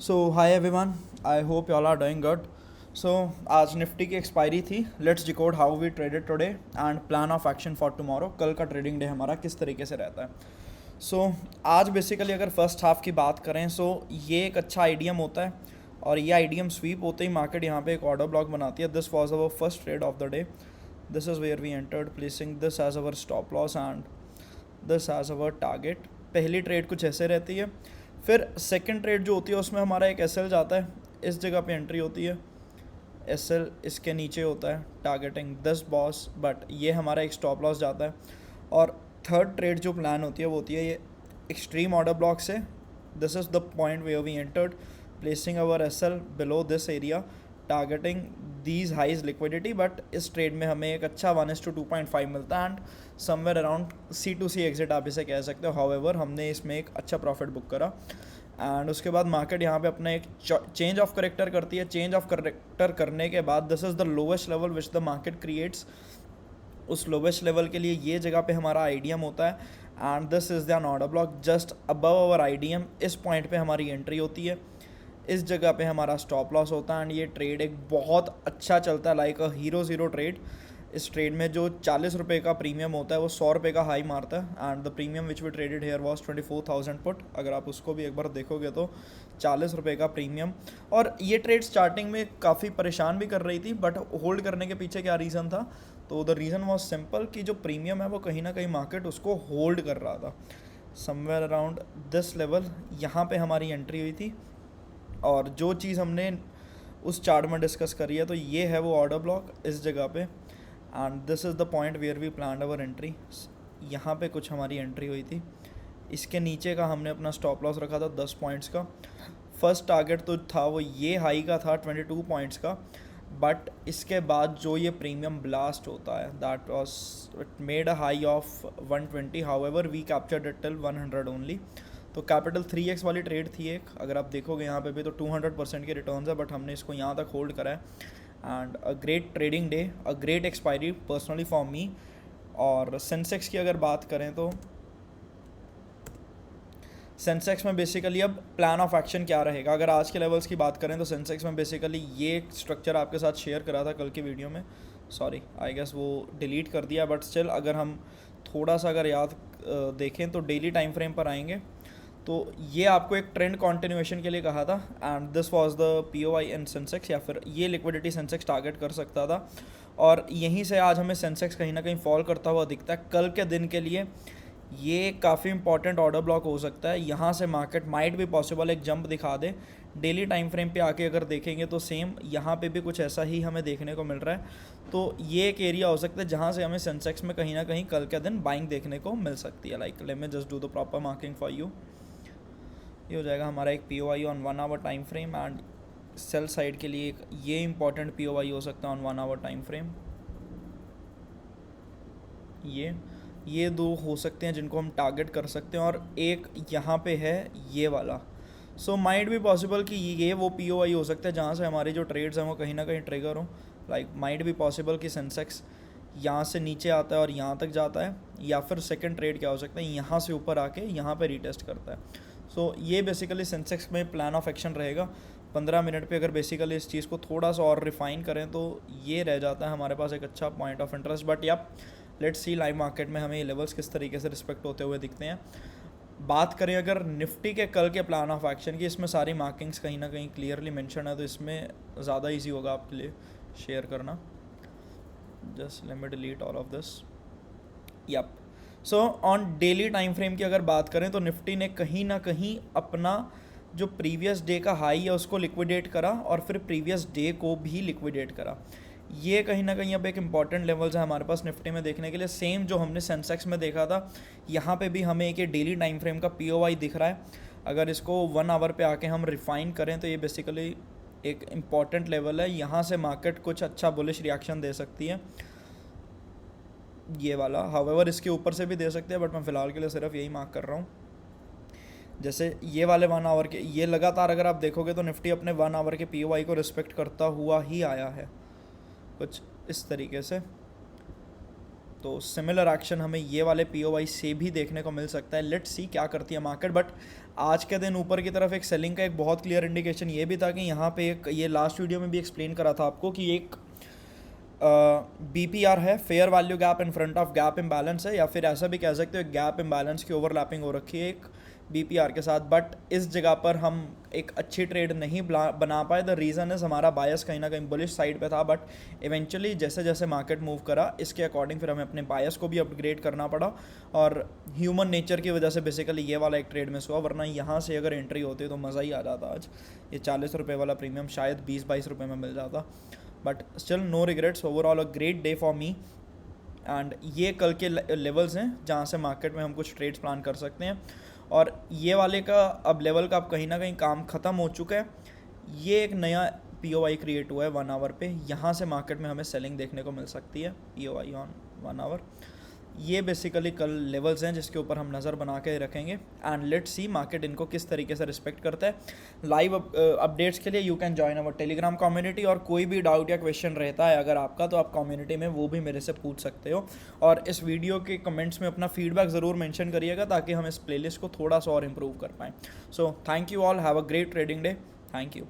So hi everyone, I hope you all are doing good. So आज निफ्टी की expiry थी. Let's decode how we traded today and plan of action for tomorrow. कल का trading day हमारा किस तरीके से रहता है. आज बेसिकली अगर फर्स्ट हाफ की बात करें ये एक अच्छा आइडियम होता है और ये आइडियम स्वीप होते ही मार्केट यहाँ पे एक ऑर्डर ब्लॉक बनाती है. This was our first trade of the day. This is where we entered, placing this as our stop loss and this as our target. पहली ट्रेड कुछ ऐसे रहती है. फिर सेकंड ट्रेड जो होती है उसमें हमारा एक एस जाता है. इस जगह पे एंट्री होती है. एस इसके नीचे होता है टारगेटिंग दिस बॉस, बट ये हमारा एक स्टॉप लॉस जाता है. और थर्ड ट्रेड जो प्लान होती है वो होती है ये एक्सट्रीम ऑर्डर ब्लॉक से. This is the point where we entered, placing our S below this area, targeting these highs liquidity. But इस ट्रेड में हमें एक अच्छा 1:2.5 मिलता है and somewhere around C2C exit आप इसे कह सकते हो. हाउएवर हमने इसमें एक अच्छा प्रॉफिट बुक करा एंड उसके बाद मार्केट यहाँ पे अपना एक चेंज ऑफ करेक्टर करती है. चेंज ऑफ करेक्टर करने के बाद this is the lowest level which the market creates. उस लोवेस्ट लेवल के लिए ये जगह पे हमारा आईडीएम होता है and this is the order block just above our IDM. इस पॉइंट पे हमारी एंट्री होती है. इस जगह पे हमारा स्टॉप लॉस होता है एंड ये ट्रेड एक बहुत अच्छा चलता है, like a hero zero trade. इस ट्रेड में जो 40 रुपये का प्रीमियम होता है वो 100 रुपये का हाई मारता है and the premium which we traded here was 24,000 put. अगर आप उसको भी एक बार देखोगे तो 40 रुपये का प्रीमियम. और ये ट्रेड स्टार्टिंग में काफ़ी परेशान भी कर रही थी, बट होल्ड करने के पीछे क्या रीज़न था. तो द रीज़न वॉज सिंपल कि जो प्रीमियम है वो कहीं ना कहीं मार्केट उसको होल्ड कर रहा था. समवेयर अराउंड दिस लेवल यहाँ पे हमारी एंट्री हुई थी. और जो चीज़ हमने उस चार्ट में डिस्कस करी है तो ये है वो ऑर्डर ब्लॉक इस जगह पे and this is the point where we plan our entry. यहाँ पे कुछ हमारी एंट्री हुई थी. इसके नीचे का हमने अपना स्टॉप लॉस रखा था 10 पॉइंट्स का. फर्स्ट टारगेट तो था वो ये हाई का था 22 पॉइंट्स का. बट इसके बाद जो ये प्रीमियम ब्लास्ट होता है that was it made a high of 120. However we captured it till 100 only. तो कैपिटल 3x वाली ट्रेड थी एक. अगर आप देखोगे यहाँ पे भी तो 200% के रिटर्न्स है, बट हमने इसको यहाँ तक होल्ड करा है and a great trading day, a great expiry personally for me. और सेंसेक्स की अगर बात करें तो सेंसेक्स में बेसिकली अब प्लान ऑफ एक्शन क्या रहेगा. अगर आज के लेवल्स की बात करें तो सेंसेक्स में बेसिकली ये स्ट्रक्चर आपके साथ शेयर करा था कल की वीडियो में. सॉरी, आई गेस वो डिलीट कर दिया, बट स्टिल अगर हम थोड़ा सा अगर याद देखें तो डेली टाइम फ्रेम पर आएंगे तो ये आपको एक ट्रेंड कॉन्टिन्यूएशन के लिए कहा था and this was the POI in Sensex, या फिर ये लिक्विडिटी सेंसेक्स टारगेट कर सकता था. और यहीं से आज हमें सेंसेक्स कहीं ना कहीं फॉल करता हुआ दिखता है. कल के दिन के लिए ये काफ़ी इंपॉर्टेंट ऑर्डर ब्लॉक हो सकता है. यहाँ से मार्केट माइट भी पॉसिबल एक जंप दिखा दे. डेली टाइम फ्रेम पे आके अगर देखेंगे तो सेम यहाँ पे भी कुछ ऐसा ही हमें देखने को मिल रहा है. तो ये एक एरिया हो सकता है जहाँ से हमें सेंसेक्स में कहीं ना कहीं कल के दिन बाइंग देखने को मिल सकती है. Like let me just do the proper marking for you. ये हो जाएगा हमारा एक POI on 1 hour time frame and sell side के लिए एक ये इंपॉर्टेंट POI हो सकता है ऑन 1 आवर टाइम फ्रेम. ये दो हो सकते हैं जिनको हम टारगेट कर सकते हैं. और एक यहाँ पे है ये वाला. सो माइट भी पॉसिबल कि ये वो POI हो सकता है जहाँ से हमारे जो ट्रेड्स हैं वो कहीं ना कहीं ट्रिगर हो. लाइक माइट भी पॉसिबल कि सेंसेक्स यहाँ से नीचे आता है और यहाँ तक जाता है, या फिर सेकंड ट्रेड क्या हो सकता है यहाँ से ऊपर आके यहाँ पे रीटेस्ट करता है. सो ये बेसिकली सेंसेक्स में प्लान ऑफ एक्शन रहेगा. 15 मिनट पे अगर बेसिकली इस चीज़ को थोड़ा सा और रिफाइन करें तो ये रह जाता है हमारे पास एक अच्छा पॉइंट ऑफ इंटरेस्ट. बट या लेट्स सी लाइव मार्केट में हमें ये लेवल्स किस तरीके से रिस्पेक्ट होते हुए दिखते हैं. बात करें अगर निफ्टी के कल के प्लान ऑफ एक्शन की, इसमें सारी मार्किंग्स कहीं ना कहीं क्लियरली मेंशन है तो इसमें ज़्यादा इजी होगा आपके लिए शेयर करना. Just let me delete all of this. Yup. So on daily time frame की अगर बात करें तो निफ्टी ने कहीं ना कहीं अपना जो प्रीवियस डे का हाई है उसको लिक्विडेट करा और फिर प्रीवियस डे को भी लिक्विडेट करा. ये कहीं ना कहीं अब एक इम्पॉर्टेंट लेवल्स है हमारे पास निफ्टी में देखने के लिए. सेम जो हमने सेंसेक्स में देखा था यहाँ पे भी हमें एक डेली टाइम फ्रेम का POI दिख रहा है. अगर इसको 1 आवर पे आके हम रिफाइन करें तो ये बेसिकली एक इम्पॉर्टेंट लेवल है. यहाँ से मार्केट कुछ अच्छा बुलिश रिएक्शन दे सकती है ये वाला. हाउएवर इसके ऊपर से भी दे सकते हैं, बट मैं फ़िलहाल के लिए सिर्फ यही मार्क कर रहा हूँ. जैसे ये वाले 1 आवर के ये लगातार अगर आप देखोगे तो निफ्टी अपने 1 आवर के POI को रिस्पेक्ट करता हुआ ही आया है कुछ इस तरीके से. तो सिमिलर एक्शन हमें ये वाले POI से भी देखने को मिल सकता है। लेट्स सी क्या करती है मार्केट। बट आज के दिन ऊपर की तरफ एक सेलिंग का एक बहुत क्लियर इंडिकेशन ये भी था कि यहाँ पे एक, ये लास्ट वीडियो में भी एक्सप्लेन करा था आपको कि एक BPR है, fair value gap in front of gap imbalance है, या फिर ऐसा भी कह सकते हो गैप इम्बैलेंस की ओवरलैपिंग हो रखी है एक BPR के साथ। बट इस जगह पर हम एक अच्छी ट्रेड नहीं बना पाए। द रीज़न इज़ हमारा बायस कहीं ना कहीं बुलिश साइड पे था, बट इवेंचुअली जैसे जैसे मार्केट मूव करा इसके अकॉर्डिंग फिर हमें अपने बायस को भी अपग्रेड करना पड़ा, और ह्यूमन नेचर की वजह से बेसिकली ये वाला एक ट्रेड मिस हुआ, वरना यहाँ से अगर एंट्री होती तो मज़ा ही आ जाता। आज ये 40 रुपये वाला प्रीमियम शायद 20-22 रुपये में मिल जाता। But still no regrets, overall a great day for me. And ये कल के लेवल्स हैं जहाँ से मार्केट में हम कुछ ट्रेड्स प्लान कर सकते हैं, और ये वाले का अब लेवल का अब कहीं ना कहीं काम ख़त्म हो चुका है। ये एक नया POI क्रिएट हुआ है 1 आवर पे, यहाँ से मार्केट में हमें सेलिंग देखने को मिल सकती है POI ऑन 1 आवर। ये बेसिकली कल लेवल्स हैं जिसके ऊपर हम नज़र बना के रखेंगे, एंड लेट्स सी मार्केट इनको किस तरीके से रिस्पेक्ट करता है। लाइव अपडेट्स के लिए you can join our Telegram community, और कोई भी डाउट या क्वेश्चन रहता है अगर आपका तो आप कम्युनिटी में वो भी मेरे से पूछ सकते हो, और इस वीडियो के कमेंट्स में अपना फीडबैक ज़रूर मेंशन करिएगा ताकि हम इस प्लेलिस्ट को थोड़ा सा और इम्प्रूव कर पाएँ। So thank you all, have a great trading day, thank you.